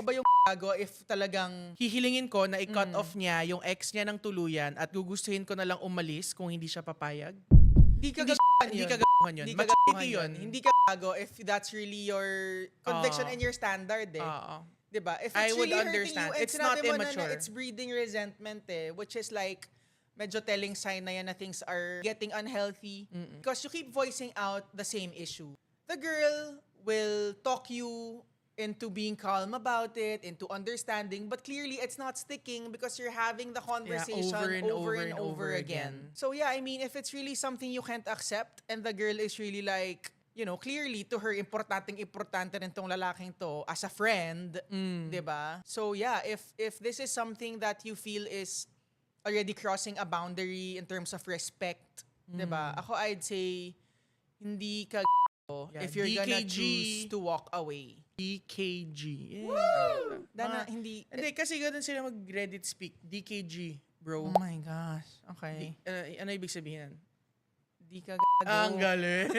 ba yung gago if talagang hihilingin ko na i-cut off niya yung ex niya ng tuluyan at gugustuhin ko na lang umalis kung hindi siya papayag? Hindi ka gagawan yun. Maturity yun. Hindi ka gago if that's really your conviction and your standard eh. Diba? If it's I would really understand. hurting you, It's not sinabi mo na immature. it's breeding resentment eh, which is like, medyo telling sign na yan na things are getting unhealthy. Because you keep voicing out the same issue. The girl will talk you into being calm about it, into understanding, but clearly it's not sticking because you're having the conversation over and over again. So yeah, I mean, if it's really something you can't accept and the girl is really like, you know, clearly to her, importante rin tong lalaking to as a friend, diba? So yeah, if this is something that you feel is already crossing a boundary in terms of respect, diba? Ako, I'd say, hindi ka if you're gonna DKG. choose to walk away. DKG. Woo! Dana, hindi... Hindi, kasi ganun sila mag-Reddit speak. DKG, bro. Oh my gosh. Okay. Ano ibig sabihin? Di ka Ang galing.